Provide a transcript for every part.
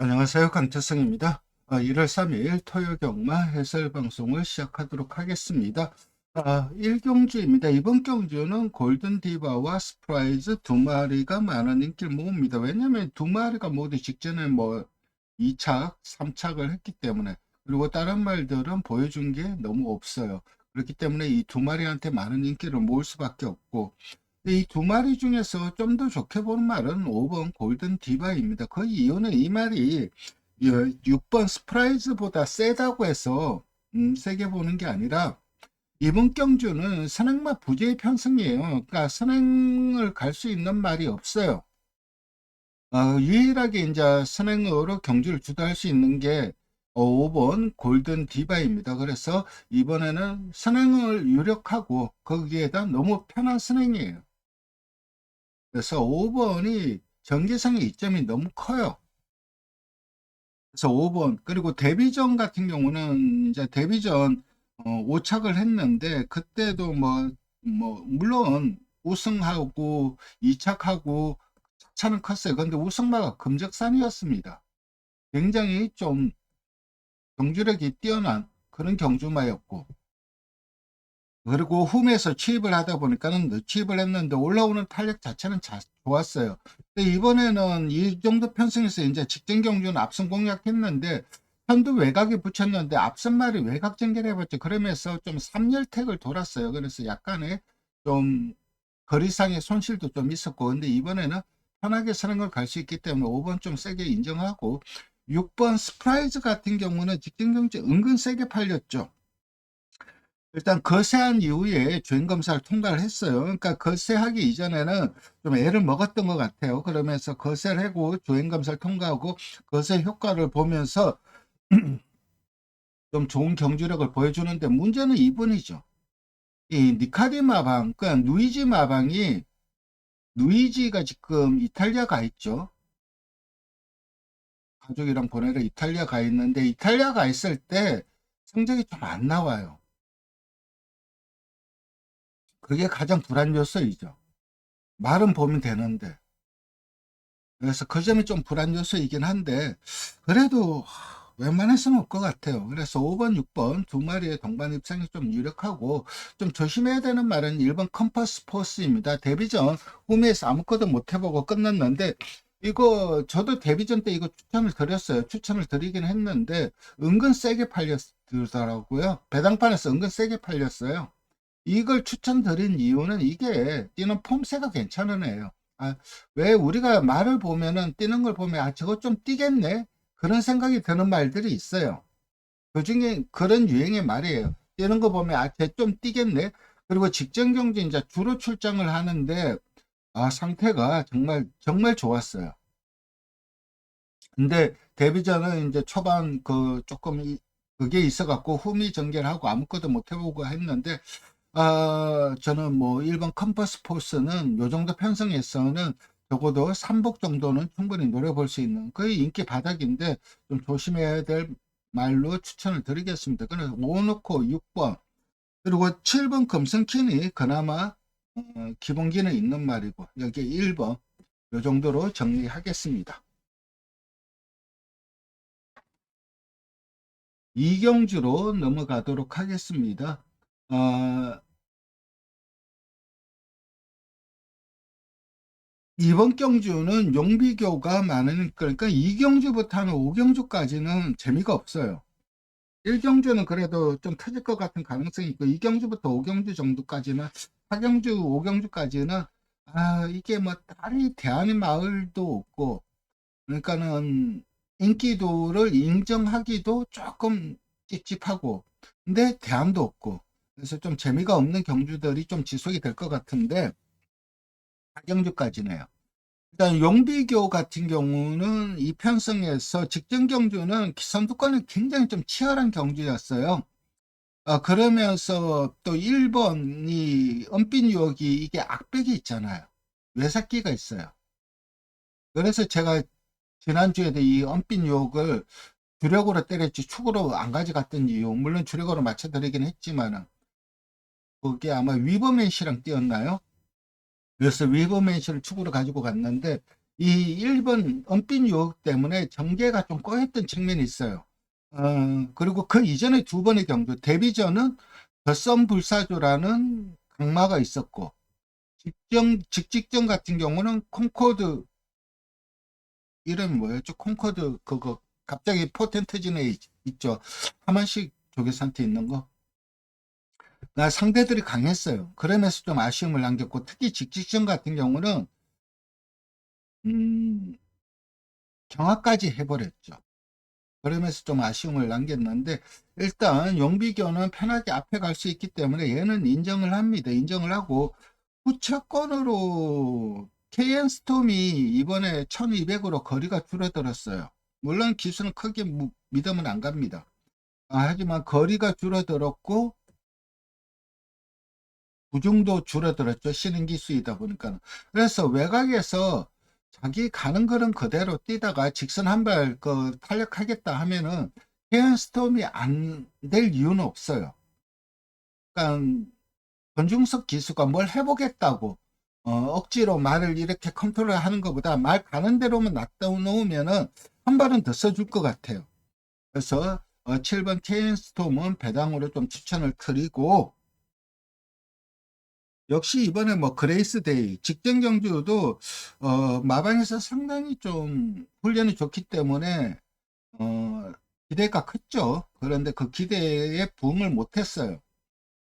안녕하세요. 강태성입니다. 1월 3일 토요경마 해설 방송을 시작하도록 하겠습니다. 1경주입니다. 이번 경주는 골든디바와 스프라이즈 두 마리가 많은 인기를 모읍니다. 왜냐하면 두 마리가 모두 직전에 2착, 3착을 했기 때문에, 그리고 다른 말들은 보여준 게 너무 없어요. 그렇기 때문에 이 두 마리한테 많은 인기를 모을 수밖에 없고, 이 두 마리 중에서 좀 더 좋게 보는 말은 5번 골든 디바입니다. 그 이유는 이 말이 6번 스프라이즈보다 세다고 해서 세게 보는 게 아니라, 이번 경주는 선행마 부재의 편승이에요. 그러니까 선행을 갈 수 있는 말이 없어요. 유일하게 이제 선행으로 경주를 주도할 수 있는 게 5번 골든 디바입니다. 그래서 이번에는 선행을 유력하고 거기에다 너무 편한 선행이에요. 그래서 5번이 전개상의 이점이 너무 커요. 그래서 5번, 그리고 데뷔전 같은 경우는 이제 데뷔전 5착을 했는데, 그때도 물론 우승하고 2착하고 차는 컸어요. 근데 우승마가 금적산이었습니다. 굉장히 좀 경주력이 뛰어난 그런 경주마였고, 그리고 홈에서 취입을 하다 보니까는 취입을 했는데 올라오는 탄력 자체는 좋았어요. 근데 이번에는 이 정도 편승에서 이제 직전 경주는 앞선 공략했는데 선두 외곽에 붙였는데 앞선 말이 외곽 전개를 해봤죠. 그러면서 좀 3열택을 돌았어요. 그래서 약간의 좀 거리상의 손실도 좀 있었고, 근데 이번에는 편하게 서는 걸 갈 수 있기 때문에 5번 좀 세게 인정하고, 6번 스프라이즈 같은 경우는 직전 경주 은근 세게 팔렸죠. 일단 거세한 이후에 주행 검사를 통과를 했어요. 그러니까 거세하기 이전에는 좀 애를 먹었던 것 같아요. 그러면서 거세를 하고 주행 검사를 통과하고 거세 효과를 보면서 좀 좋은 경주력을 보여주는데, 문제는 이분이죠. 이 니카디 마방, 그러니까 누이지 마방이, 누이지가 지금 이탈리아 가 있죠. 가족이랑 보내러 이탈리아 가 있는데, 이탈리아 가 있을 때 성적이 좀 안 나와요. 그게 가장 불안 요소이죠. 말은 보면 되는데. 그래서 그 점이 좀 불안 요소이긴 한데, 그래도 웬만해서는 올 것 같아요. 그래서 5번, 6번 두 마리의 동반 입상이 좀 유력하고, 좀 조심해야 되는 말은 1번 컴퍼스 포스입니다. 데뷔전 홈에서 아무것도 못 해보고 끝났는데, 이거 저도 데뷔전 때 이거 추천을 드렸어요. 추천을 드리긴 했는데 은근 세게 팔렸더라고요. 배당판에서 은근 세게 팔렸어요. 이걸 추천드린 이유는 이게 뛰는 폼새가 괜찮은 애예요. 왜 우리가 말을 보면은 뛰는 걸 보면 저거 좀 뛰겠네? 그런 생각이 드는 말들이 있어요. 그 중에 그런 유행의 말이에요. 뛰는 거 보면 쟤 좀 뛰겠네? 그리고 직전 경기 이제 주로 출장을 하는데 상태가 정말 정말 좋았어요. 근데 데뷔전은 이제 초반 조금 그게 있어갖고 후미 전개를 하고 아무것도 못 해보고 했는데, 저는 1번 컴퍼스 포스는 요 정도 편성에서는 적어도 3복 정도는 충분히 노려볼 수 있는 거의 인기 바닥인데, 좀 조심해야 될 말로 추천을 드리겠습니다. 그래서 5 놓고 6번, 그리고 7번 금성키니 그나마 기본기는 있는 말이고, 여기 1번 요 정도로 정리하겠습니다. 이경주로 넘어가도록 하겠습니다. 어, 이번 경주는 용비교가 많으니까, 그러니까 2경주부터는 5경주까지는 재미가 없어요. 1경주는 그래도 좀 터질 것 같은 가능성이 있고, 2경주부터 5경주 정도까지는, 4경주, 5경주까지는, 이게 다리 대안의 마을도 없고, 그러니까는 인기도를 인정하기도 조금 찝찝하고, 근데 대안도 없고, 그래서 좀 재미가 없는 경주들이 좀 지속이 될 것 같은데, 4경주까지네요. 일단 용비교 같은 경우는 이 편성에서 직전 경주는 선두권이 굉장히 좀 치열한 경주였어요. 그러면서 또 1번이 은빛 유혹이 이게 악백이 있잖아요. 외삭기가 있어요. 그래서 제가 지난주에도 이 은빛 유혹을 주력으로 때렸지 축으로 안 가져갔던 이유, 물론 주력으로 맞춰드리긴 했지만은, 그게 아마 위버맨시랑 뛰었나요? 그래서 위버맨시를 축으로 가지고 갔는데, 이 1번 은빛 유혹 때문에 전개가 좀 꼬였던 측면이 있어요. 그리고 그 이전에 두 번의 경주, 데뷔전은 더썸 불사조라는 강마가 있었고, 직직전 같은 경우는 콩코드, 이름이 뭐였죠? 콩코드, 그거, 갑자기 포텐 터진 애 있죠? 하만식 조개산트 있는 거. 상대들이 강했어요. 그러면서 좀 아쉬움을 남겼고, 특히 직직전 같은 경우는, 음, 경합까지 해버렸죠. 그러면서 좀 아쉬움을 남겼는데, 일단 용비교는 편하게 앞에 갈 수 있기 때문에 얘는 인정을 합니다. 인정을 하고, 후차권으로 KN 스톰이 이번에 1200으로 거리가 줄어들었어요. 물론 기수는 크게 믿으면 안 갑니다. 하지만 거리가 줄어들었고, 부중도 줄어들었죠. 신흥 기수이다 보니까. 그래서 외곽에서 자기 가는 걸은 그대로 뛰다가 직선 한 발 탄력하겠다 하면은 해안 스톰이 안 될 이유는 없어요. 그러니까 권중석 기수가 뭘 해보겠다고 억지로 말을 이렇게 컨트롤 하는 것보다 말 가는 대로만 놔놓으면은 한 발은 더 써줄 것 같아요. 그래서 7번 케인 스톰은 배당으로 좀 추천을 드리고, 역시 이번에 뭐 그레이스 데이 직전 경주도 마방에서 상당히 좀 훈련이 좋기 때문에 기대가 컸죠. 그런데 그 기대에 부응을 못했어요.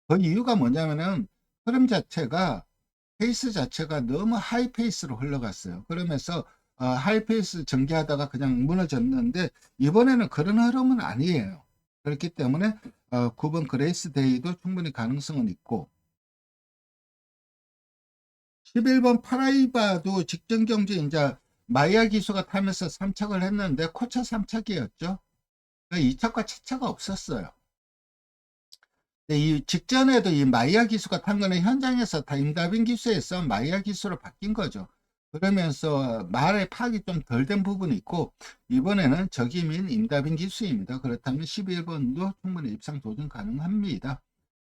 그 이유가 뭐냐면은 흐름 자체가, 페이스 자체가 너무 하이 페이스로 흘러갔어요. 그러면서 하이 페이스 전개하다가 그냥 무너졌는데, 이번에는 그런 흐름은 아니에요. 그렇기 때문에 9번 그레이스 데이도 충분히 가능성은 있고, 11번 파라이바도 직전 경주에 이제 마이야 기수가 타면서 3착을 했는데 코차 3착이었죠. 2착과 차차가 없었어요. 이 직전에도 이 마이야 기수가 탄 거는 현장에서 다 임다빈 기수에서 마이야 기수로 바뀐 거죠. 그러면서 말의 파악이 좀 덜 된 부분이 있고, 이번에는 적임인 임다빈 기수입니다. 그렇다면 11번도 충분히 입상 도전 가능합니다.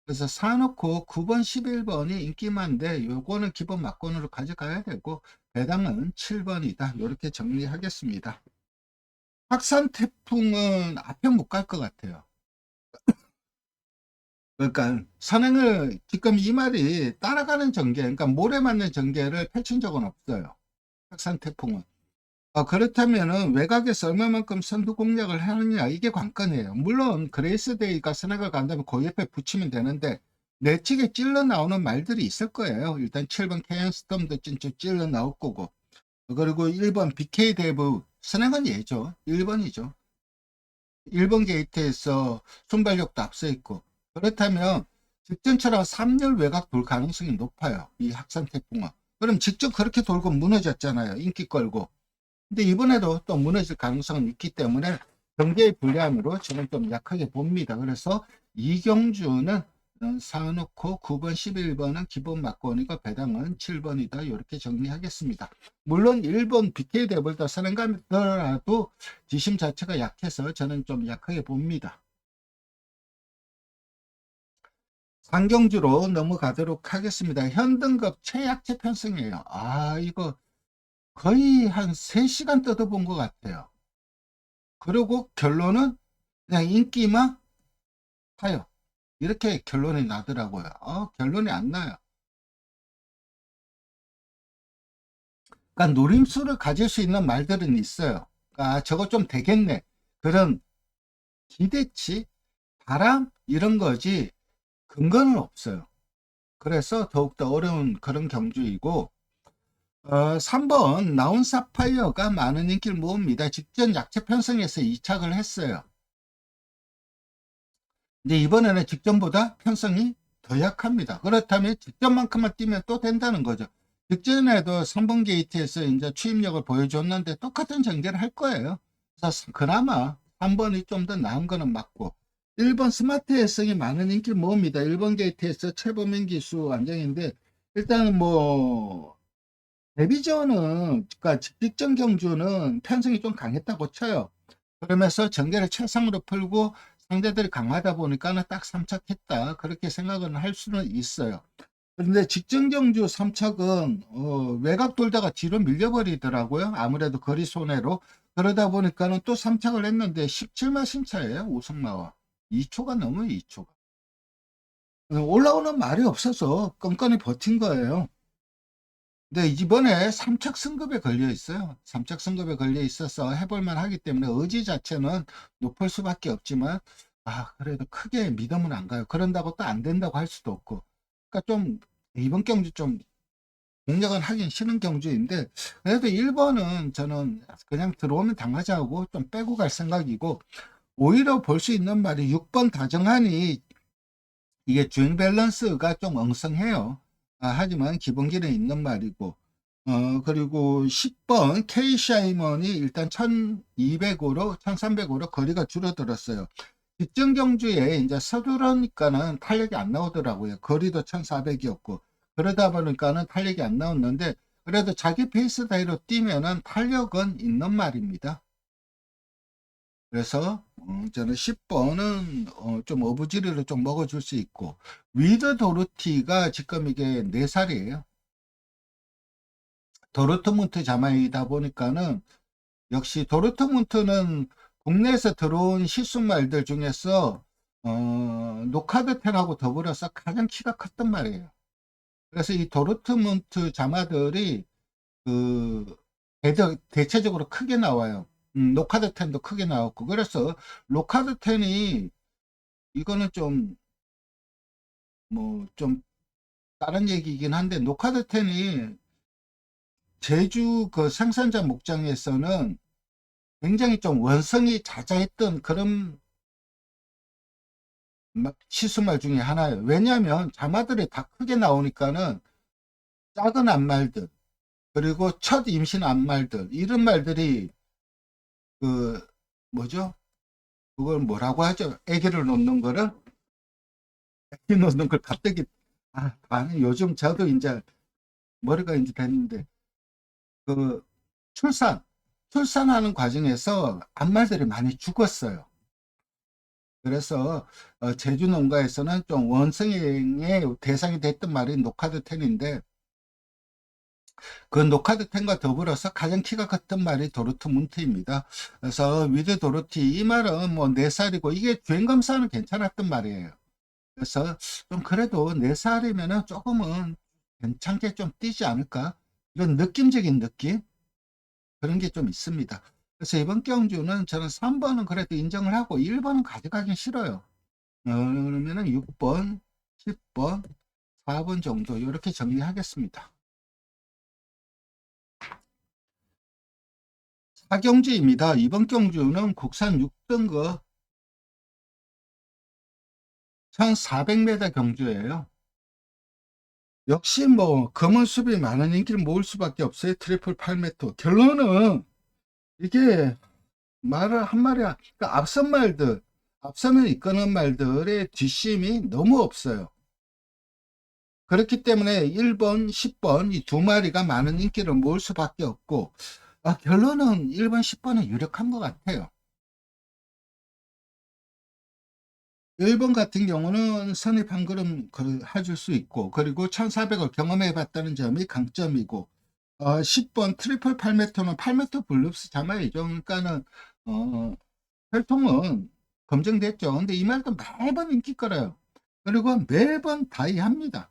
그래서 사놓고 9번 11번이 인기만데 요거는 기본 막권으로 가져가야 되고, 배당은 7번이다. 이렇게 정리하겠습니다. 확산 태풍은 앞에 못 갈 것 같아요. 그러니까 선행을 지금 이 말이 따라가는 전개, 그러니까 모래 맞는 전개를 펼친 적은 없어요. 확산 태풍은. 그렇다면은 외곽에서 얼마만큼 선두 공략을 하느냐, 이게 관건이에요. 물론 그레이스 데이가 선행을 간다면 그 옆에 붙이면 되는데, 내측에 찔러 나오는 말들이 있을 거예요. 일단 7번 케인 스톰도 찔러 나올 거고, 그리고 1번 BK 대부 선행은 얘죠. 1번이죠. 1번 게이트에서 순발력도 앞서 있고, 그렇다면 직전처럼 3열 외곽 돌 가능성이 높아요. 이 학산 태풍은. 그럼 직전 그렇게 돌고 무너졌잖아요. 인기 끌고. 근데 이번에도 또 무너질 가능성은 있기 때문에 경기의 불리함으로 저는 좀 약하게 봅니다. 그래서 이경주는 사놓고 9번, 11번은 기본 막권이고 배당은 7번이다. 이렇게 정리하겠습니다. 물론 1번 BK 대볼더 선행가더라도 지심 자체가 약해서 저는 좀 약하게 봅니다. 상경주로 넘어가도록 하겠습니다. 현등급 최약체 편성이에요. 이거 거의 한 3시간 뜯어본 것 같아요. 그리고 결론은 그냥 인기만 타요. 이렇게 결론이 나더라고요. 결론이 안 나요. 그러니까 노림수를 가질 수 있는 말들은 있어요. 저거 좀 되겠네. 그런 기대치, 바람 이런 거지 근거는 없어요. 그래서 더욱더 어려운 그런 경주이고, 3번 나온 사파이어가 많은 인기를 모읍니다. 직전 약체 편성에서 2착을 했어요. 근데 이번에는 직전보다 편성이 더 약합니다. 그렇다면 직전만큼만 뛰면 또 된다는 거죠. 직전에도 3번 게이트에서 이제 추임력을 보여줬는데 똑같은 전개를 할 거예요. 그래서 그나마 3번이 좀 더 나은 거는 맞고, 1번 스마트 해성이 많은 인기를 모읍니다. 1번 게이트에서 최범인 기수 안정인데, 일단은 뭐 데뷔전은, 그러니까 직전 경주는 편성이 좀 강했다고 쳐요. 그러면서 전개를 최상으로 풀고 상대들이 강하다 보니까는 딱 삼착했다. 그렇게 생각은 할 수는 있어요. 그런데 직전경주 3척은 외곽 돌다가 뒤로 밀려버리더라고요. 아무래도 거리 손해로. 그러다 보니까는 또 3착을 했는데 17마 신차예요. 우승마와. 2초가 넘어요. 2초가. 올라오는 말이 없어서 끈끈이 버틴 거예요. 근데 이번에 3착 승급에 걸려 있어요. 3착 승급에 걸려 있어서 해볼만 하기 때문에 의지 자체는 높을 수밖에 없지만, 그래도 크게 믿음은 안 가요. 그런다고 또 안 된다고 할 수도 없고. 그러니까 좀, 이번 경주 좀 공략은 하긴 싫은 경주인데, 그래도 1번은 저는 그냥 들어오면 당하자고 좀 빼고 갈 생각이고, 오히려 볼 수 있는 말이 6번 다정하니 이게 주행 밸런스가 좀 엉성해요. 하지만 기본기는 있는 말이고, 그리고 10번 K 샤이먼이 일단 1200으로, 1300으로 거리가 줄어들었어요. 직전 경주에 이제 서두르니까는 탄력이 안 나오더라고요. 거리도 1400이었고. 그러다 보니까는 탄력이 안 나왔는데, 그래도 자기 페이스대로 뛰면은 탄력은 있는 말입니다. 그래서 저는 10번은 좀 어부지리로 좀 먹어줄 수 있고, 위드 도르티가 지금 이게 4살이에요. 도르트문트 자마이다 보니까는 역시 도르트문트는 국내에서 들어온 시순말들 중에서 노카드텐하고 더불어서 가장 키가 컸단 말이에요. 그래서 이 도르트문트 자마들이 그 대체적으로 크게 나와요. 노카드텐도 크게 나왔고, 그래서 로카드텐이 이거는 좀 뭐 좀 다른 얘기이긴 한데, 노카드텐이 제주 그 생산자 목장에서는 굉장히 좀 원성이 자자했던 그런 시수말 중에 하나예요. 왜냐하면 자마들이 다 크게 나오니까는 작은 암말들, 그리고 첫 임신 암말들, 이런 말들이 그 뭐죠? 그걸 뭐라고 하죠? 아기를 놓는 거를, 아기 놓는 걸 갑자기, 아니 요즘 저도 이제 머리가 이제 됐는데, 그 출산하는 과정에서 암말들이 많이 죽었어요. 그래서 제주 농가에서는 좀 원성의 대상이 됐던 말이 노카드텐인데, 그 노카드텐과 더불어서 가장 키가 컸던 말이 도르트문트입니다. 그래서 위드 도르티, 이 말은 뭐 4살이고 이게 주행 검사는 괜찮았던 말이에요. 그래서 좀 그래도 4살이면은 조금은 괜찮게 좀 뛰지 않을까, 이런 느낌적인 느낌, 그런 게 좀 있습니다. 그래서 이번 경주는 저는 3번은 그래도 인정을 하고 1번은 가져가긴 싫어요. 그러면은 6번, 10번, 4번 정도 이렇게 정리하겠습니다. 사경주입니다. 이번 경주는 국산 6등급 1400m 경주예요. 역시 뭐 검은 숲이 많은 인기를 모을 수밖에 없어요. 트리플 8m. 결론은 이게 말을 한 말이, 그러니까 앞선 말들, 앞선을 이끄는 말들의 뒷심이 너무 없어요. 그렇기 때문에 1번, 10번 이 두 마리가 많은 인기를 모을 수밖에 없고, 결론은 1번, 10번은 유력한 것 같아요. 1번 같은 경우는 선입 한 걸음 해줄 수 있고, 그리고 1400을 경험해 봤다는 점이 강점이고, 10번 트리플 8m는 8m 블루스 자마이죠. 그러니까는 혈통은 검증됐죠. 근데 이 말도 매번 인기 끌어요. 그리고 매번 다이합니다.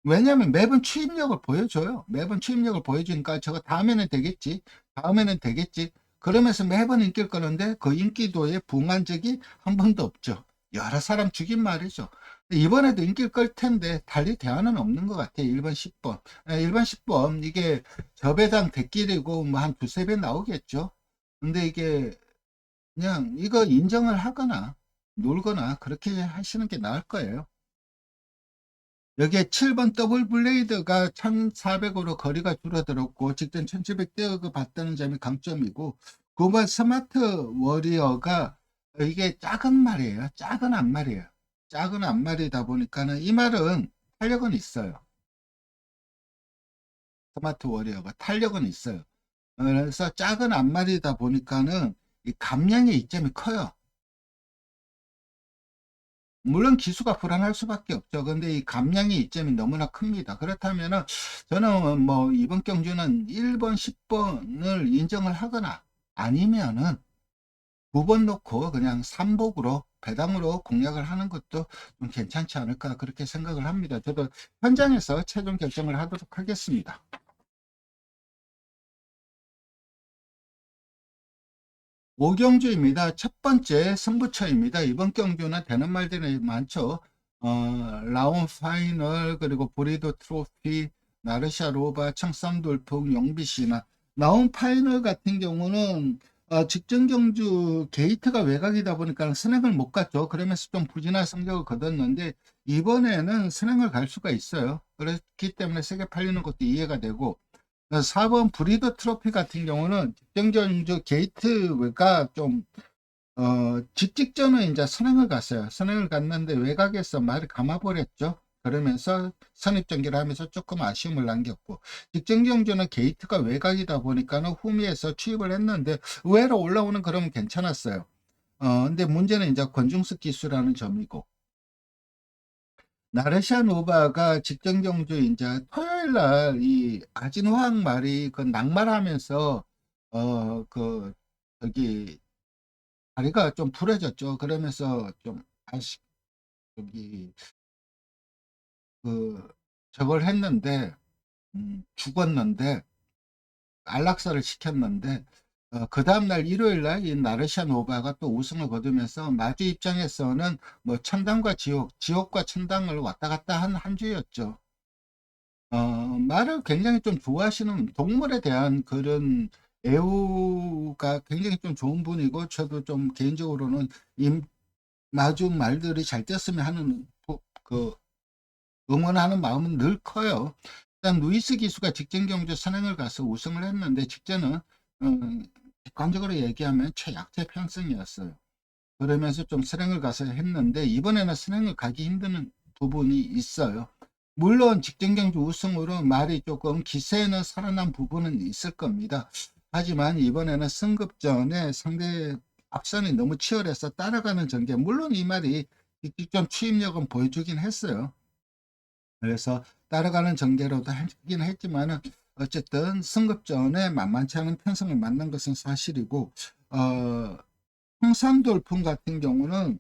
왜냐하면 매번 추임력을 보여줘요. 매번 추임력을 보여주니까 저거 다음에는 되겠지, 다음에는 되겠지, 그러면서 매번 인기를 끄는데 그 인기도에 부응한 적이 한 번도 없죠. 여러 사람 죽인 말이죠. 이번에도 인기를 끌 텐데 달리 대안은 없는 것 같아요. 1번 10번 1번 10번 이게 저배당 대길이고 뭐 한 두세 배 나오겠죠. 근데 이게 그냥 이거 인정을 하거나 놀거나 그렇게 하시는 게 나을 거예요. 여기에 7번 더블 블레이드가 1400으로 거리가 줄어들었고 직전 1700 뛰어 봤다는 점이 강점이고, 9번 스마트 워리어가 이게 작은 말이에요. 작은 앞말이에요. 작은 앞말이다 보니까는 이 말은 탄력은 있어요. 스마트 워리어가 탄력은 있어요. 그래서 작은 앞말이다 보니까는 이 감량의 이점이 커요. 물론 기수가 불안할 수밖에 없죠. 근데 이 감량의 이점이 너무나 큽니다. 그렇다면은 저는 뭐 이번 경주는 1번, 10번을 인정을 하거나 아니면은 9번 놓고 그냥 3복으로 배당으로 공략을 하는 것도 좀 괜찮지 않을까 그렇게 생각을 합니다. 저도 현장에서 최종 결정을 하도록 하겠습니다. 오경주입니다. 첫 번째 승부처입니다. 이번 경주는 되는 말들이 많죠. 라온 파이널, 그리고 브리더 트로피, 나르샤 로바, 청산 돌풍, 용비시나. 라온 파이널 같은 경우는 직전 경주 게이트가 외곽이다 보니까 선행을 못 갔죠. 그러면서 좀 부진한 성적을 거뒀는데 이번에는 선행을 갈 수가 있어요. 그렇기 때문에 세게 팔리는 것도 이해가 되고, 4번 브리더 트로피 같은 경우는 직전전주 게이트가 좀 직직전은 이제 선행을 갔어요. 선행을 갔는데 외곽에서 말을 감아버렸죠. 그러면서 선입전개를 하면서 조금 아쉬움을 남겼고, 직전 경주는 게이트가 외곽이다 보니까는 후미에서 취입을 했는데 의외로 올라오는 그러면 괜찮았어요. 근데 문제는 이제 권중숙 기수라는 점이고, 나르샤 노바가 직전 경주 이제 토요일 날 이 아진화학 말이 그 낙말하면서 그 저기 다리가 좀 부러졌죠. 그러면서 좀 아시 저기 그 저걸 했는데 죽었는데 안락사를 시켰는데 그 다음날 일요일 날 이 나르샤 노바가 또 우승을 거두면서 마주 입장에서는 뭐 천당과 지옥, 지옥과 천당을 왔다 갔다 한 한 주였죠. 말을 굉장히 좀 좋아하시는 동물에 대한 그런 애호가 굉장히 좀 좋은 분이고 저도 좀 개인적으로는 이 마주 말들이 잘 됐으면 하는 그 응원하는 마음은 늘 커요. 일단 루이스 기수가 직전 경주 선행을 가서 우승을 했는데 직전은 객관적으로 얘기하면 최약체 편승이었어요. 그러면서 좀 선행을 가서 했는데 이번에는 선행을 가기 힘든 부분이 있어요. 물론 직전 경주 우승으로 말이 조금 기세는 살아난 부분은 있을 겁니다. 하지만 이번에는 승급전에 상대 앞선이 너무 치열해서 따라가는 전개, 물론 이 말이 직전 추임력은 보여주긴 했어요. 그래서 따라가는 전개로도 하긴 했지만은 어쨌든 승급전에 만만치 않은 편성을 만난 것은 사실이고, 홍산돌풍 같은 경우는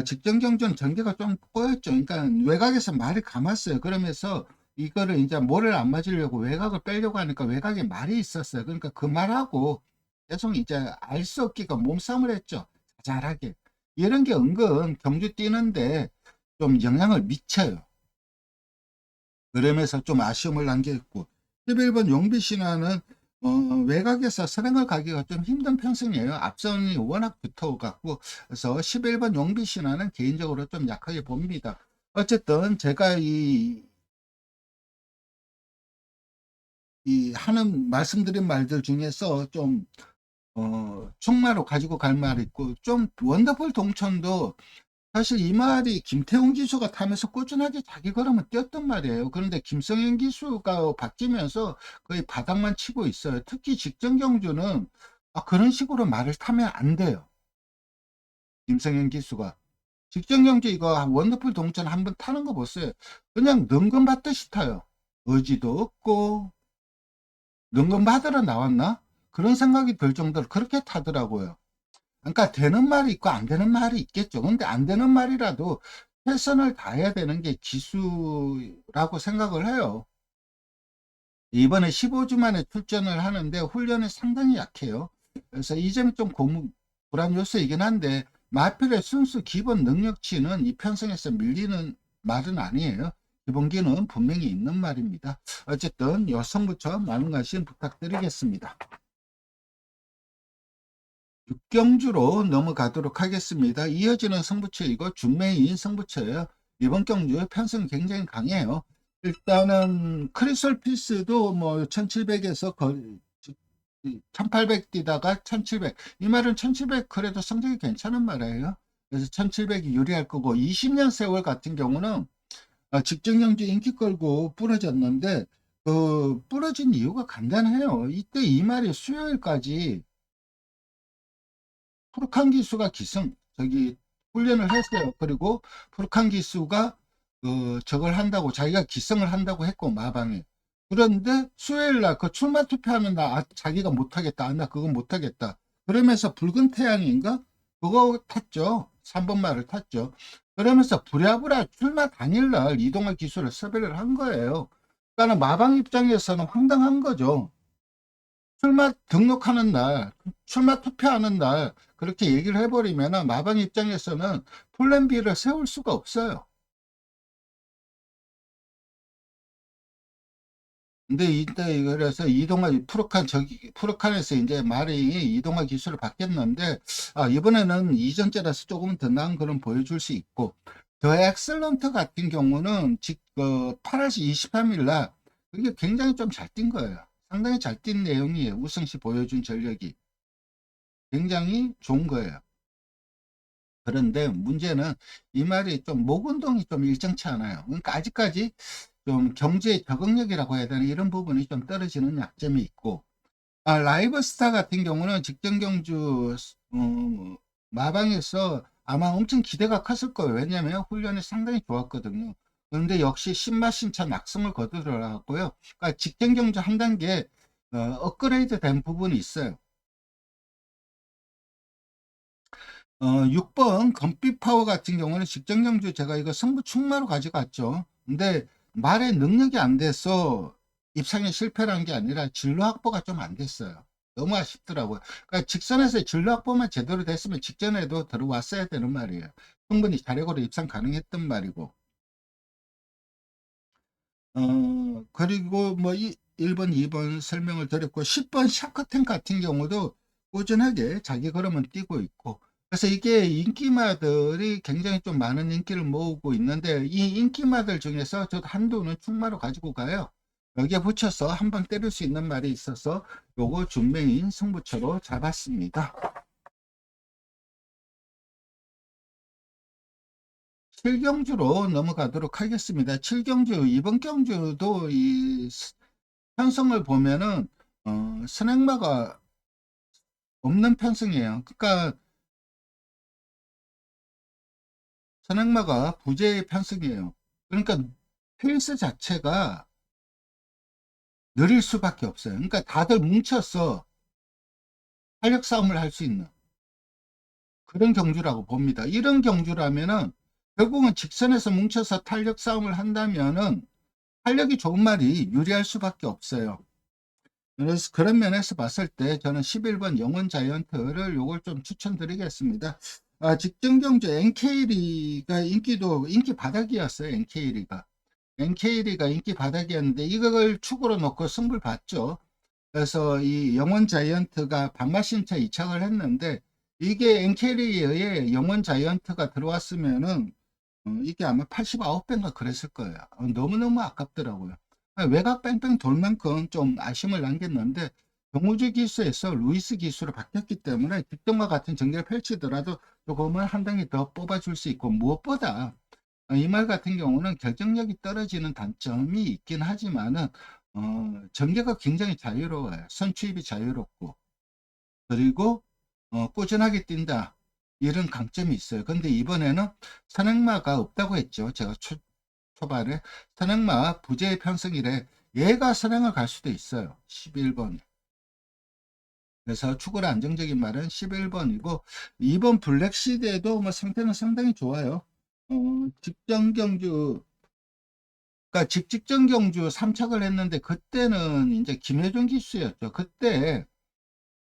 직전 경주는 전개가 좀 꼬였죠. 그러니까 외곽에서 말이 감았어요. 그러면서 이거를 이제 모래를 안 맞으려고 외곽을 빼려고 하니까 외곽에 말이 있었어요. 그러니까 그 말하고 계속 이제 알 수 없기가 몸싸움을 했죠. 자잘하게. 이런 게 은근 경주 뛰는데 좀 영향을 미쳐요. 그러면서 좀 아쉬움을 남겼고, 11번 용비 신화는 외곽에서 선행을 가기가 좀 힘든 편승이에요. 앞선이 워낙 붙어갖고. 그래서 11번 용비 신화는 개인적으로 좀 약하게 봅니다. 어쨌든 제가 이 하는 말씀드린 말들 중에서 좀 충마로 가지고 갈 말 있고, 좀 원더풀 동천도 사실 이 말이 김태훈 기수가 타면서 꾸준하게 자기 걸음을 뛰었단 말이에요. 그런데 김성현 기수가 바뀌면서 거의 바닥만 치고 있어요. 특히 직전 경주는 그런 식으로 말을 타면 안 돼요. 김성현 기수가. 직전 경주 이거 원더풀 동천 한번 타는 거 보세요. 그냥 능금 받듯이 타요. 의지도 없고 능금 받으러 나왔나? 그런 생각이 들 정도로 그렇게 타더라고요. 그러니까 되는 말이 있고 안 되는 말이 있겠죠. 근데 안 되는 말이라도 최선을 다해야 되는 게 기수라고 생각을 해요. 이번에 15주 만에 출전을 하는데 훈련이 상당히 약해요. 그래서 이 점이 좀 불안 요소이긴 한데 마필의 순수 기본 능력치는 이 편성에서 밀리는 말은 아니에요. 기본기는 분명히 있는 말입니다. 어쨌든 여성부터 많은 관심 부탁드리겠습니다. 6경주로 넘어가도록 하겠습니다. 이어지는 승부처이고 준매인 승부처예요. 이번 경주 편성이 굉장히 강해요. 일단은 크리솔 피스도 뭐 1700에서 1800 뛰다가 1700, 이 말은 1700 그래도 성적이 괜찮은 말이에요. 그래서 1700이 유리할 거고, 20년 세월 같은 경우는 직전 경주 인기 끌고 부러졌는데 그 부러진 이유가 간단해요. 이때 이 말이 수요일까지 푸르칸 기수가 기승, 저기 훈련을 했어요. 그리고 프로칸 기수가 저걸 한다고 자기가 기성을 한다고 했고 마방에. 그런데 수요일 날 그 출마 투표하는 날 자기가 못하겠다. 나 그건 못하겠다. 그러면서 붉은 태양인가? 그거 탔죠. 3번 말을 탔죠. 그러면서 부랴부랴 출마 당일날 이동화 기수를 섭외를 한 거예요. 그러니까 마방 입장에서는 황당한 거죠. 출마 등록하는 날, 출마 투표하는 날 그렇게 얘기를 해버리면 마방 입장에서는 플랜 B를 세울 수가 없어요. 근데 이때 그래서 이동화 프로칸 저기 프로칸에서 이제 말이 이동화 기술을 바뀌었는데 이번에는 이전째라서 조금 더 나은 그런 보여줄 수 있고 더 엑셀런트 같은 경우는 8월 23일 날 그게 굉장히 좀 잘 뛴 거예요. 상당히 잘 뛴 내용이에요. 우승시 보여준 전력이 굉장히 좋은 거예요. 그런데 문제는 이 말이 좀 목 운동이 좀 일정치 않아요. 그러니까 아직까지 좀 경제의 적응력이라고 해야 되나 이런 부분이 좀 떨어지는 약점이 있고 라이브 스타 같은 경우는 직전 경주 마방에서 아마 엄청 기대가 컸을 거예요. 왜냐하면 훈련이 상당히 좋았거든요. 그런데 역시 신맛신차 낙승을 거두더라고요. 그러니까 직전 경주 한 단계 업그레이드 된 부분이 있어요. 6번 검빛 파워 같은 경우는 직전 경주 제가 이거 승부 충마로 가져갔죠. 근데 말의 능력이 안 돼서 입상에 실패한 게 아니라 진로 확보가 좀 안 됐어요. 너무 아쉽더라고요. 그러니까 직선에서 진로 확보만 제대로 됐으면 직전에도 들어왔어야 되는 말이에요. 충분히 자력으로 입상 가능했던 말이고. 그리고 뭐 1번, 2번 설명을 드렸고 10번 샤크탱 같은 경우도 꾸준하게 자기 걸음은 뛰고 있고 그래서 이게 인기마들이 굉장히 좀 많은 인기를 모으고 있는데 이 인기마들 중에서 저 한두는 충마로 가지고 가요. 여기에 붙여서 한 방 때릴 수 있는 말이 있어서 요거 준메인 승부처로 잡았습니다. 7경주로 넘어가도록 하겠습니다. 7경주, 이번 경주도 이 편성을 보면은 선행마가 없는 편승이에요. 그러니까 선행마가 부재의 편승이에요. 그러니까 페이스 자체가 느릴 수밖에 없어요. 그러니까 다들 뭉쳐서 탄력 싸움을 할 수 있는 그런 경주라고 봅니다. 이런 경주라면은 결국은 직선에서 뭉쳐서 탄력 싸움을 한다면은 탄력이 좋은 말이 유리할 수밖에 없어요. 그래서 그런 면에서 봤을 때 저는 11번 영원 자이언트를 요걸 좀 추천드리겠습니다. 직전 경주 NK리가 인기 바닥이었어요. NK리가 인기 바닥이었는데 이걸 축으로 놓고 승부를 봤죠. 그래서 이 영원 자이언트가 반마신차 이착을 했는데 이게 NK리에 영원 자이언트가 들어왔으면은 이게 아마 89배인가 그랬을 거예요. 너무너무 아깝더라고요. 외곽 뺑뺑 돌 만큼 좀 아쉬움을 남겼는데 정우주 기수에서 루이스 기수로 바뀌었기 때문에 뒷등과 같은 전개를 펼치더라도 조금은 한 단계 더 뽑아줄 수 있고 무엇보다 이 말 같은 경우는 결정력이 떨어지는 단점이 있긴 하지만은 전개가 굉장히 자유로워요. 선취입이 자유롭고 그리고 꾸준하게 뛴다. 이런 강점이 있어요. 근데 이번에는 선행마가 없다고 했죠. 제가 초반에 선행마 부재의 편승이래. 얘가 선행을 갈 수도 있어요. 11번. 그래서 축구의 안정적인 말은 11번이고 2번 블랙시드에도 뭐 상태는 상당히 좋아요. 직전 경주 그러니까 직전 경주 3착을 했는데 그때는 이제 김효준 기수였죠. 그때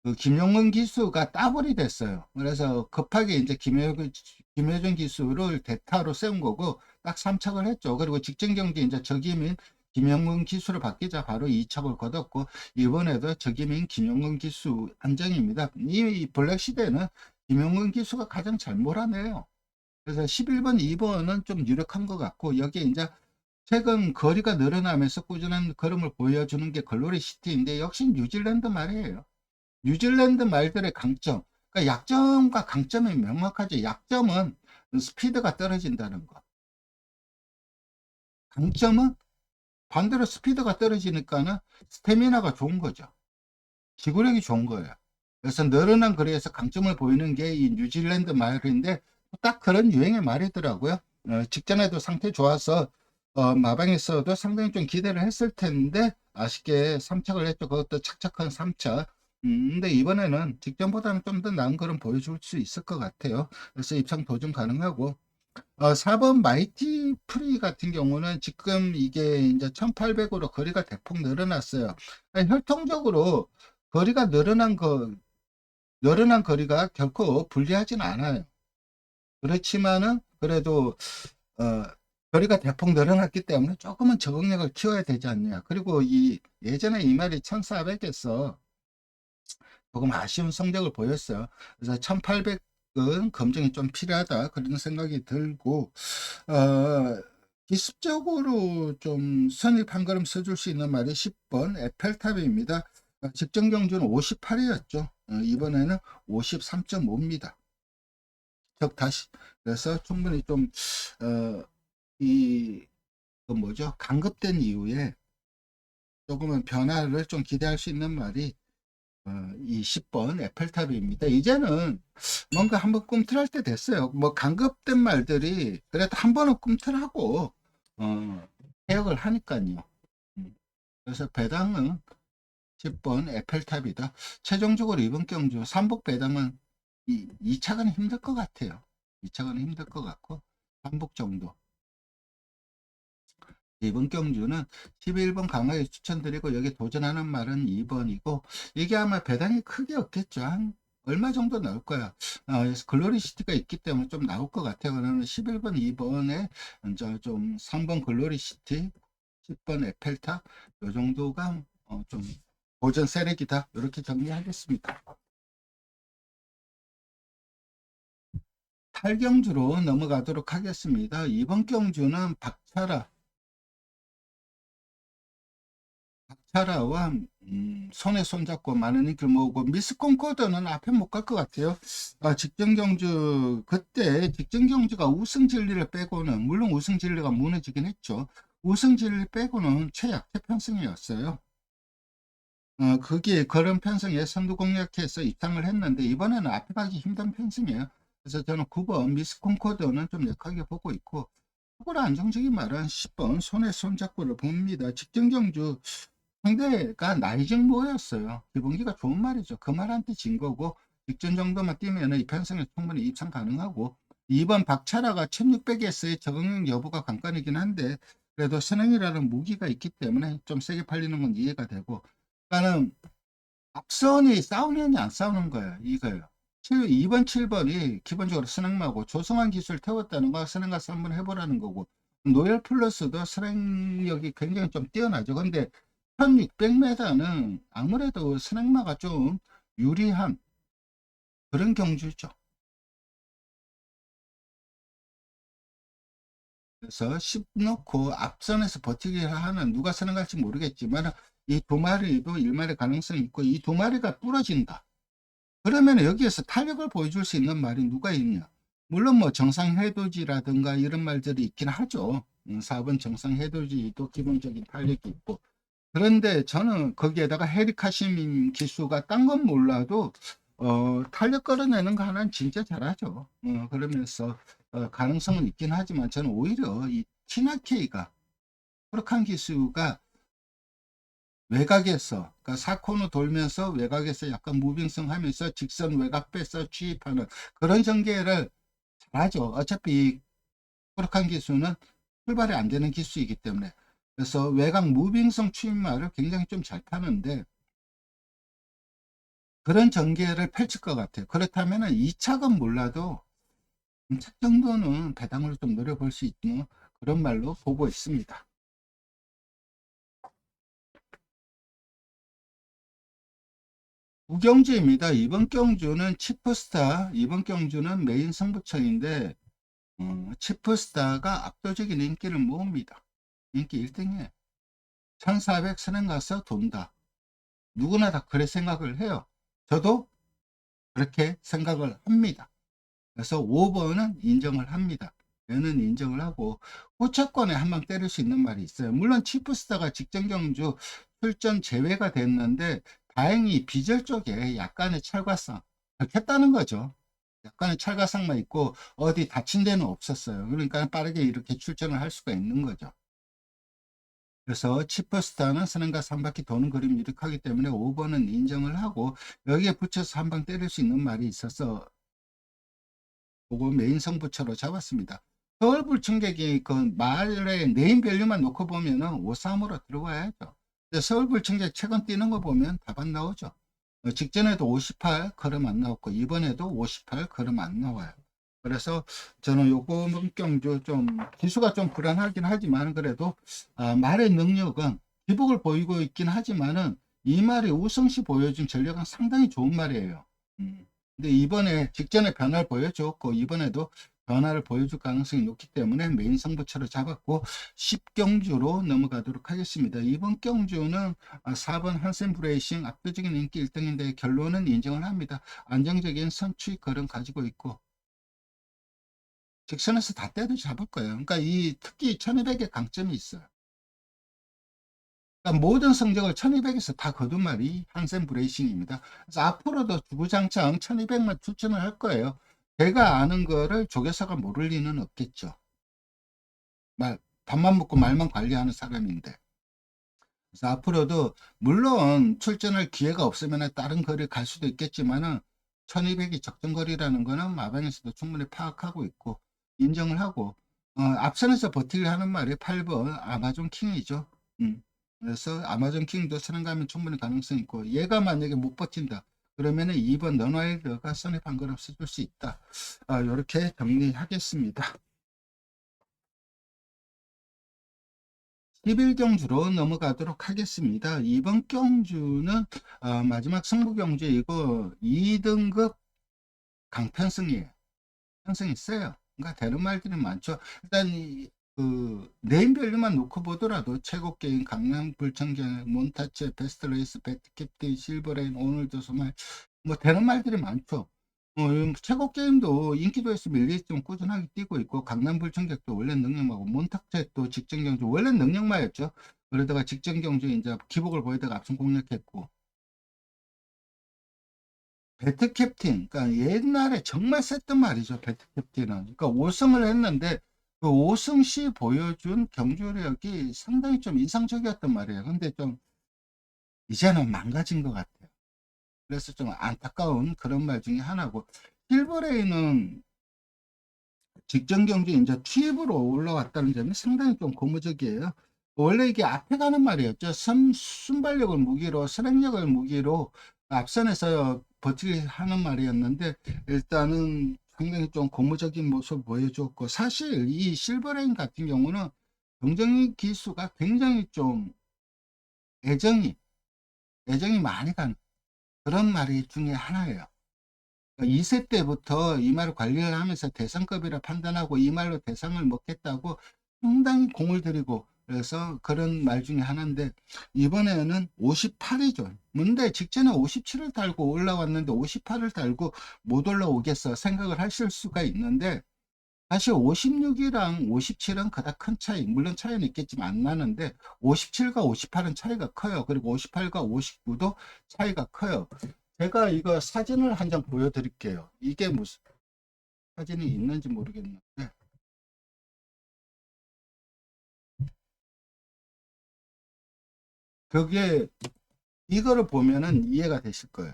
그 김용근 기수가 따블이 됐어요. 그래서 급하게 이제 김효준 기수를 대타로 세운 거고 딱 3착을 했죠. 그리고 직전 경기 이제 적임인 김용근 기수로 바뀌자 바로 2착을 거뒀고 이번에도 적임인 김용근 기수 안정입니다. 이 블랙 시대는 김용근 기수가 가장 잘 몰아내요. 그래서 11번, 2번은 좀 유력한 것 같고 여기에 이제 최근 거리가 늘어나면서 꾸준한 걸음을 보여주는 게 글로리 시티인데 역시 뉴질랜드 말이에요. 뉴질랜드 말들의 강점, 그러니까 약점과 강점이 명확하죠. 약점은 스피드가 떨어진다는 거. 강점은 반대로 스피드가 떨어지니까는 스태미나가 좋은 거죠. 지구력이 좋은 거예요. 그래서 늘어난 거리에서 강점을 보이는 게 이 뉴질랜드 말인데 딱 그런 유행의 말이더라고요. 직전에도 상태 좋아서 마방에서도 상당히 좀 기대를 했을 텐데 아쉽게 3착을 했죠. 그것도 착착한 3착. 근데 이번에는 직전보다는 좀 더 나은 걸음 보여줄 수 있을 것 같아요. 그래서 입상 도전 가능하고 4번 마이티 프리 같은 경우는 지금 이게 이제 1800으로 거리가 대폭 늘어났어요. 혈통적으로 거리가 늘어난 거리가 결코 불리하진 않아요. 그렇지만은 그래도 어, 거리가 대폭 늘어났기 때문에 조금은 적응력을 키워야 되지 않냐. 그리고 예전에 이 말이 1400에서 조금 아쉬운 성적을 보였어요. 그래서 1800은 검증이 좀 필요하다. 그런 생각이 들고, 기습적으로 좀 선입 한 걸음 서줄 수 있는 말이 10번 에펠탑입니다. 직전 경주는 58이었죠. 이번에는 53.5입니다. 즉 다시 그래서 충분히 좀 이 뭐죠? 강급된 이후에 조금은 변화를 좀 기대할 수 있는 말이 이 10번 에펠탑입니다. 이제는 뭔가 한번 꿈틀할 때 됐어요. 뭐 강급된 말들이 그래도 한 번은 꿈틀하고 해역을 하니까요. 그래서 배당은 10번 에펠탑이다. 최종적으로 이번 경주 삼복 배당은 2차가는 힘들 것 같아요. 2차가는 힘들 것 같고 삼복 정도. 이번 경주는 11번 강하게 추천드리고 여기 도전하는 말은 2번이고 이게 아마 배당이 크게 없겠죠. 한 얼마 정도 나올 거야. 글로리시티가 있기 때문에 좀 나올 것 같아요. 그러면 11번, 2번에 이제 좀 3번 글로리시티, 10번 에펠탑 요 정도가 좀 도전 세력이다. 이렇게 정리하겠습니다. 탈경주로 넘어가도록 하겠습니다. 이번 경주는 박차라와 손에 손잡고 많은 인기를 모으고 미스 콩코드는 앞에 못 갈 것 같아요. 직전 경주 그때 직전 경주가 우승 진리를 빼고는 물론 우승 진리가 무너지긴 했죠. 우승 진리 빼고는 최약태 편승이었어요. 그게 그런 편승에 선두 공략해서 입상을 했는데 이번에는 앞에 가기 힘든 편승이에요. 그래서 저는 9번 미스 콩코드는 좀 약하게 보고 있고 최고로 안정적인 말은 10번 손에 손잡고를 봅니다. 직전 경주 상대가 나이징모였어요. 기본기가 좋은 말이죠. 그 말한테 진 거고 직전 정도만 뛰면 이 편성에 충분히 입상 가능하고 2번 박차라가 1600S의 적응력 여부가 관건이긴 한데 그래도 선행이라는 무기가 있기 때문에 좀 세게 팔리는 건 이해가 되고 그러니까는 앞선이 싸우느냐 안 싸우는 거예요. 이거예요. 2번 7번이 기본적으로 선행마고 조성한 기술 태웠다는 거 선행 가서 한번 해보라는 거고 노엘 플러스도 선행력이 굉장히 좀 뛰어나죠. 근데 1600m는 아무래도 선행마가 좀 유리한 그런 경주죠. 그래서 10 넣고 앞선에서 버티기를 하는 누가 선행할지 모르겠지만 이 두 마리도 일말의 가능성이 있고 이 두 마리가 부러진다. 그러면 여기에서 탄력을 보여줄 수 있는 말이 누가 있냐? 물론 뭐 정상해돋이라든가 이런 말들이 있긴 하죠. 4번 정상해돋이도 기본적인 탄력이 있고 그런데 저는 거기에다가 헤리카시민 기수가 딴 건 몰라도 탄력 끌어내는 거 하나는 진짜 잘하죠. 그러면서 가능성은 있긴 하지만 저는 오히려 이 티나케이가 프로칸 기수가 외곽에서 그러니까 사코너 돌면서 외곽에서 약간 무빙성 하면서 직선 외곽 빼서 취입하는 그런 전개를 잘하죠. 어차피 프로칸 기수는 출발이 안 되는 기수이기 때문에 그래서 외곽 무빙성 추임말을 굉장히 좀 잘 타는데 그런 전개를 펼칠 것 같아요. 그렇다면 2차건 몰라도 책 정도는 배당으로 좀 노려볼 수 있는 그런 말로 보고 있습니다. 우경주입니다. 이번 경주는 치프스타, 이번 경주는 메인 승부처인데 치프스타가 압도적인 인기를 모읍니다. 인기 1등이에요. 1400 선행 가서 돈다. 누구나 다 그래 생각을 해요. 저도 그렇게 생각을 합니다. 그래서 5번은 인정을 합니다. 얘는 인정을 하고 후차권에 한 방 때릴 수 있는 말이 있어요. 물론 치프스타가 직전 경주 출전 제외가 됐는데 다행히 비절 쪽에 약간의 철과성 겠다는 거죠. 약간의 찰가상만 있고 어디 다친 데는 없었어요. 그러니까 빠르게 이렇게 출전을 할 수가 있는 거죠. 그래서 치퍼스타는 선행과 3바퀴 도는 그림 유력하기 때문에 5번은 인정을 하고 여기에 붙여서 한 방 때릴 수 있는 말이 있어서 그거 메인 승부처로 잡았습니다. 서울 불청객이 그 말의 네임밸류만 놓고 보면은 5-3으로 들어와야죠. 근데 서울 불청객 최근 뛰는 거 보면 답안 나오죠. 직전에도 58 걸음 안 나왔고 이번에도 58 걸음 안 나와요. 그래서 저는 요거 문경주 좀 기수가 좀 불안하긴 하지만 그래도 말의 능력은 기복을 보이고 있긴 하지만은 이 말이 우승시 보여준 전력은 상당히 좋은 말이에요. 근데 이번에 직전에 변화를 보여줬고 이번에도 변화를 보여줄 가능성이 높기 때문에 메인 승부처를 잡았고 10경주로 넘어가도록 하겠습니다. 이번 경주는 4번 한센 브레이싱 압도적인 인기 1등인데 결론은 인정을 합니다. 안정적인 선취 걸음 가지고 있고 직선에서 다 때도 잡을 거예요. 그러니까 이 특히 1200의 강점이 있어요. 그러니까 모든 성적을 1200에서 다 거둔 말이 한센 브레이싱입니다. 그래서 앞으로도 주구장창 1200만 추천을 할 거예요. 제가 아는 거를 조교사가 모를 리는 없겠죠. 밥만 먹고 말만 관리하는 사람인데. 그래서 앞으로도 물론 출전할 기회가 없으면 다른 거리를 갈 수도 있겠지만은 1200이 적정거리라는 거는 마방에서도 충분히 파악하고 있고 인정을 하고 앞선에서 버티기 하는 말이 8번 아마존 킹이죠. 그래서 아마존 킹도 선행가면 충분히 가능성이 있고 얘가 만약에 못 버틴다 그러면은 2번 넌와일드가 선입 한 걸음 써줄 수 있다. 이렇게 정리하겠습니다. 11경주로 넘어가도록 하겠습니다. 이번 경주는 마지막 승부 경주이고 2등급 강편승이에요. 편승이 세요. 그러니까 되는 말들이 많죠. 일단 그 네임밸류만 놓고 보더라도 최고 게임, 강남 불청객, 몬타체, 베스트 레이스, 배트캡틴, 실버레인, 오늘도 소말 뭐 되는 말들이 많죠. 최고 게임도 인기도에서 밀리지 좀 꾸준하게 뛰고 있고 강남 불청객도 원래 능력마고 몬타체도 직전 경주 원래 능력마였죠. 그러다가 직전 경주 이제 기복을 보이다가 앞선 공략했고 배트 캡틴, 그러니까 옛날에 정말 셌던 말이죠. 배트 캡틴은. 그러니까 5승을 했는데 그 5승 시 보여준 경주력이 상당히 좀 인상적이었단 말이에요. 근데 좀 이제는 망가진 것 같아요. 그래서 좀 안타까운 그런 말 중에 하나고 실버레이는 직전 경주에 이제 투입으로 올라왔다는 점이 상당히 좀 고무적이에요. 원래 이게 앞에 가는 말이었죠. 순발력을 무기로, 선행력을 무기로 앞선에서 버티기 하는 말이었는데, 일단은 상당히 좀 고무적인 모습을 보여줬고, 사실 이 실버레인 같은 경우는 경쟁 기수가 굉장히 좀 애정이, 애정이 많이 가는 그런 말이 중에 하나예요. 2세 때부터 이 말을 관리를 하면서 대상급이라 판단하고 이 말로 대상을 먹겠다고 상당히 공을 들이고 그래서 그런 말 중에 하나인데 이번에는 58이죠. 근데 직전에 57을 달고 올라왔는데 58을 달고 못 올라오겠어 생각을 하실 수가 있는데 사실 56이랑 57은 그닥 큰 차이 물론 차이는 있겠지만 안 나는데 57과 58은 차이가 커요. 그리고 58과 59도 차이가 커요. 제가 이거 사진을 한 장 보여드릴게요. 이게 무슨 사진이 있는지 모르겠는데 그게 이거를 보면은 이해가 되실 거예요.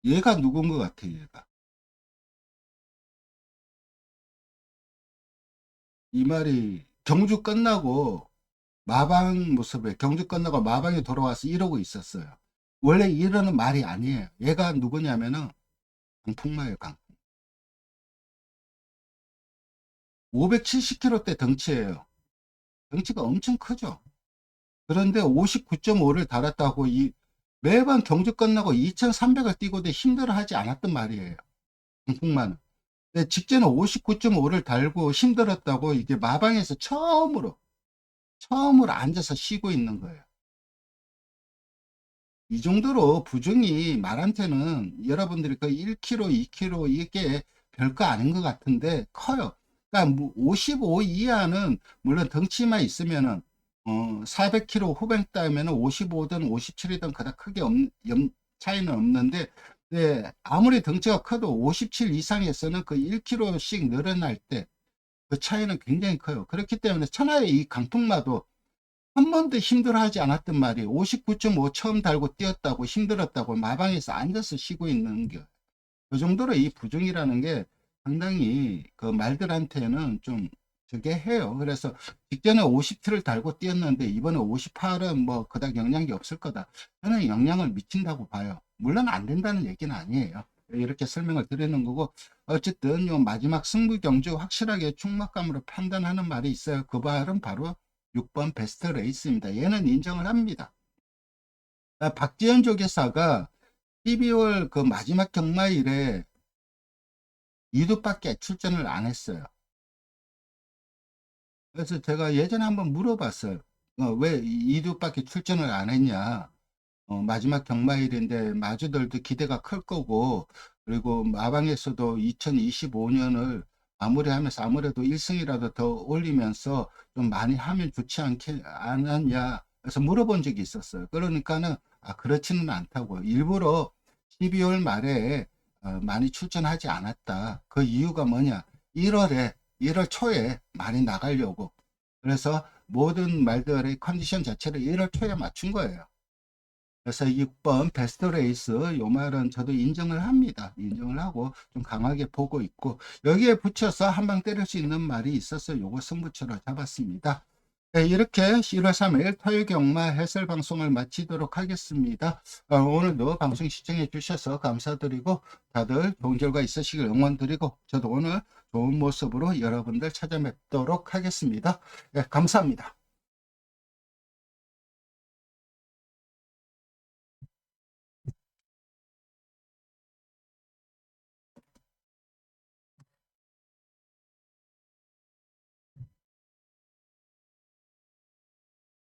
얘가 누군 것 같아요. 얘가 이 말이 경주 끝나고 마방 모습에 경주 끝나고 마방에 돌아와서 이러고 있었어요. 원래 이러는 말이 아니에요. 얘가 누구냐면은 강풍마예요. 강 570kg대 덩치예요. 덩치가 엄청 크죠. 그런데 59.5를 달았다고 매번 경주 끝나고 2300을 뛰고도 힘들어하지 않았던 말이에요. 강풍만은. 근데 직전에 59.5를 달고 힘들었다고 이게 마방에서 처음으로 앉아서 쉬고 있는 거예요. 이 정도로 부종이 말한테는 여러분들이 그 1kg, 2kg 이게 별거 아닌 것 같은데 커요. 그러니까 55 이하는 물론 덩치만 있으면은 400kg 후반 따면은 55든 57이든 그닥 크게 차이는 없는데, 네, 아무리 덩치가 커도 57 이상에서는 그 1kg씩 늘어날 때 그 차이는 굉장히 커요. 그렇기 때문에 천하의 이 강풍마도 한 번도 힘들어하지 않았던 말이 59.5 처음 달고 뛰었다고 힘들었다고 마방에서 앉아서 쉬고 있는 게, 그 정도로 이 부종이라는 게 상당히 그 말들한테는 좀 저게 해요. 그래서 직전에 50T를 달고 뛰었는데 이번에 58은 뭐 그닥 영향이 없을 거다. 저는 영향을 미친다고 봐요. 물론 안 된다는 얘기는 아니에요. 이렇게 설명을 드리는 거고, 어쨌든 요 마지막 승부 경주 확실하게 충막감으로 판단하는 말이 있어요. 그 말은 바로 6번 베스트 레이스입니다. 얘는 인정을 합니다. 박지현 조계사가 12월 그 마지막 경마일에 2두밖에 출전을 안 했어요. 그래서 제가 예전에 한번 물어봤어요. 왜 2두밖에 출전을 안 했냐. 마지막 경마일인데 마주들도 기대가 클 거고, 그리고 마방에서도 2025년을 마무리하면서 아무래도 1승이라도 더 올리면서 좀 많이 하면 좋지 않았냐. 그래서 물어본 적이 있었어요. 그러니까는 그렇지는 않다고. 일부러 12월 말에 많이 출전하지 않았다. 그 이유가 뭐냐? 1월 초에 많이 나가려고. 그래서 모든 말들의 컨디션 자체를 1월 초에 맞춘 거예요. 그래서 6번 베스트 레이스 요 말은 저도 인정을 합니다. 인정을 하고 좀 강하게 보고 있고, 여기에 붙여서 한 방 때릴 수 있는 말이 있어서 요거 승부처로 잡았습니다. 네, 이렇게 1월 3일 토요일 경마 해설 방송을 마치도록 하겠습니다. 오늘도 방송 시청해 주셔서 감사드리고 다들 좋은 결과 있으시길 응원드리고, 저도 오늘 좋은 모습으로 여러분들 찾아뵙도록 하겠습니다. 네, 감사합니다.